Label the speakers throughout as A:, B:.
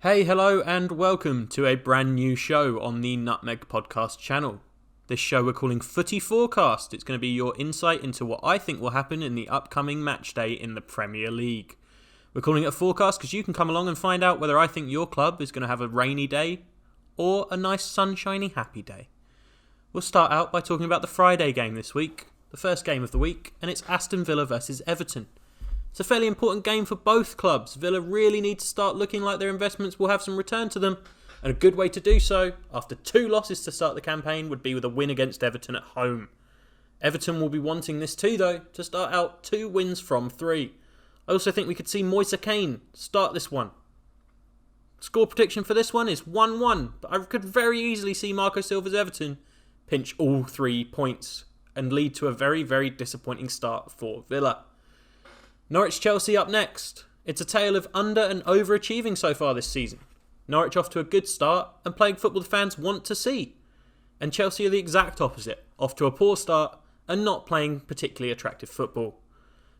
A: Hey, hello, and welcome to a brand new show on the Nutmeg podcast channel. This show we're calling Footie Forecast. It's going to be your insight into what I think will happen in the upcoming match day in the Premier League. We're calling it a forecast because you can come along and find out whether I think your club is going to have a rainy day or a nice sunshiny happy day. We'll start out by talking about the Friday game this week, the first game of the week, and it's Aston Villa versus Everton. It's a fairly important game for both clubs. Villa really need to start looking like their investments will have some return to them. And a good way to do so, after 2 losses to start the campaign, would be with a win against Everton at home. Everton will be wanting this too, though, to start out 2 wins from 3. I also think we could see Moise Kean start this one. Score prediction for this one is 1-1, but I could very easily see Marco Silva's Everton pinch all 3 points and lead to a very, very disappointing start for Villa. Norwich-Chelsea up next. It's a tale of under and overachieving so far this season. Norwich off to a good start and playing football the fans want to see. And Chelsea are the exact opposite, off to a poor start and not playing particularly attractive football.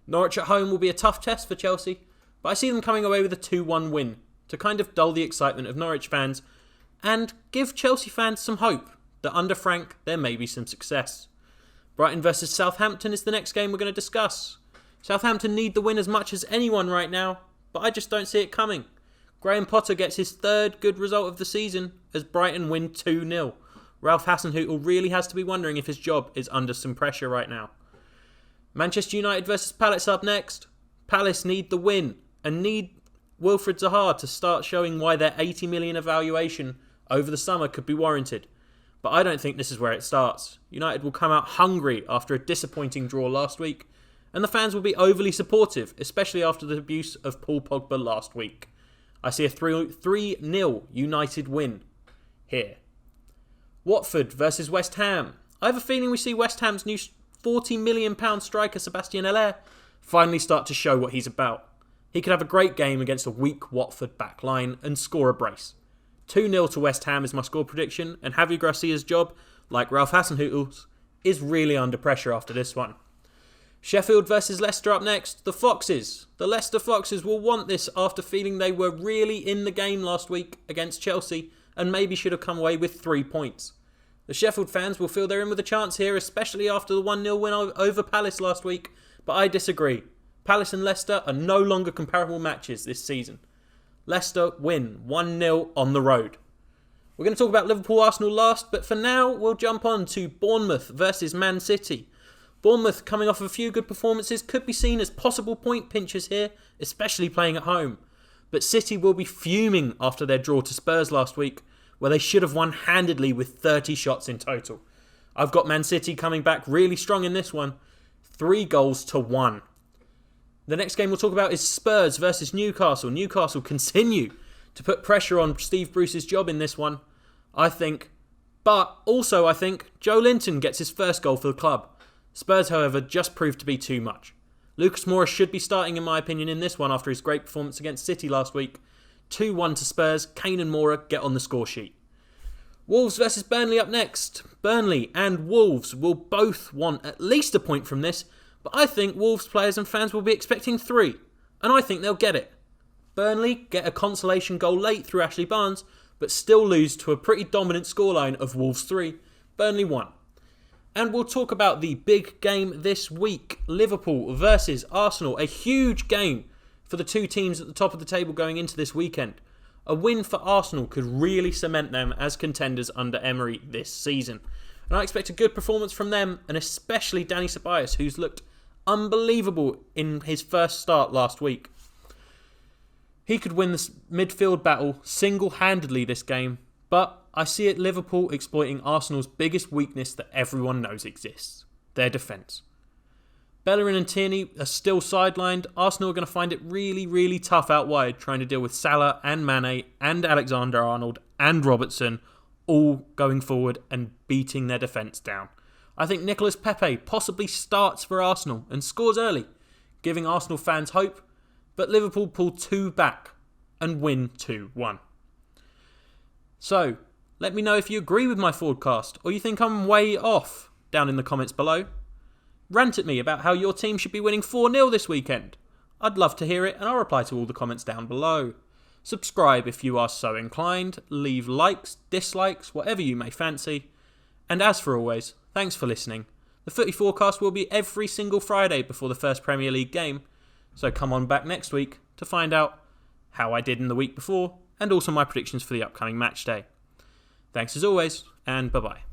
A: Norwich at home will be a tough test for Chelsea, but I see them coming away with a 2-1 win to kind of dull the excitement of Norwich fans and give Chelsea fans some hope that under Frank there may be some success. Brighton versus Southampton is the next game we're going to discuss. Southampton need the win as much as anyone right now, but I just don't see it coming. Graham Potter gets his 3rd good result of the season as Brighton win 2-0. Ralph Hasenhüttl really has to be wondering if his job is under some pressure right now. Manchester United versus Palace up next. Palace need the win and need Wilfried Zaha to start showing why their 80 million evaluation over the summer could be warranted. But I don't think this is where it starts. United will come out hungry after a disappointing draw last week, and the fans will be overly supportive, especially after the abuse of Paul Pogba last week. I see a 3-0 United win here. Watford versus West Ham. I have a feeling we see West Ham's new £40 million striker Sebastian Haller finally start to show what he's about. He could have a great game against a weak Watford backline and score a brace. 2-0 to West Ham is my score prediction, and Javi Gracia's job, like Ralph Hasenhüttl's, is really under pressure after this one. Sheffield versus Leicester up next. The Foxes. The Leicester Foxes will want this after feeling they were really in the game last week against Chelsea and maybe should have come away with 3 points. The Sheffield fans will feel they're in with a chance here, especially after the 1-0 win over Palace last week, but I disagree. Palace and Leicester are no longer comparable matches this season. Leicester win 1-0 on the road. We're going to talk about Liverpool-Arsenal last, but for now we'll jump on to Bournemouth versus Man City. Bournemouth, coming off a few good performances, could be seen as possible point pinchers here, especially playing at home. But City will be fuming after their draw to Spurs last week, where they should have won handedly with 30 shots in total. I've got Man City coming back really strong in this one, 3-1. The next game we'll talk about is Spurs versus Newcastle. Newcastle continue to put pressure on Steve Bruce's job in this one, I think. But also I think Joe Linton gets his first goal for the club. Spurs, however, just proved to be too much. Lucas Moura should be starting, in my opinion, in this one after his great performance against City last week. 2-1 to Spurs. Kane and Moura get on the score sheet. Wolves versus Burnley up next. Burnley and Wolves will both want at least a point from this, but I think Wolves players and fans will be expecting 3, and I think they'll get it. Burnley get a consolation goal late through Ashley Barnes, but still lose to a pretty dominant scoreline of Wolves 3, Burnley 1. And we'll talk about the big game this week, Liverpool versus Arsenal. A huge game for the 2 teams at the top of the table going into this weekend. A win for Arsenal could really cement them as contenders under Emery this season. And I expect a good performance from them, and especially Dani Ceballos, who's looked unbelievable in his first start last week. He could win this midfield battle single-handedly this game, but I see it Liverpool exploiting Arsenal's biggest weakness that everyone knows exists, their defence. Bellerin and Tierney are still sidelined. Arsenal are going to find it really, really tough out wide trying to deal with Salah and Mane and Alexander-Arnold and Robertson all going forward and beating their defence down. I think Nicolas Pepe possibly starts for Arsenal and scores early, giving Arsenal fans hope, but Liverpool pull 2 back and win 2-1. So, let me know if you agree with my forecast or you think I'm way off down in the comments below. Rant at me about how your team should be winning 4-0 this weekend. I'd love to hear it and I'll reply to all the comments down below. Subscribe if you are so inclined, leave likes, dislikes, whatever you may fancy. And as for always, thanks for listening. The Footie Forecast will be every single Friday before the first Premier League game, so come on back next week to find out how I did in the week before and also my predictions for the upcoming match day. Thanks as always, and bye-bye.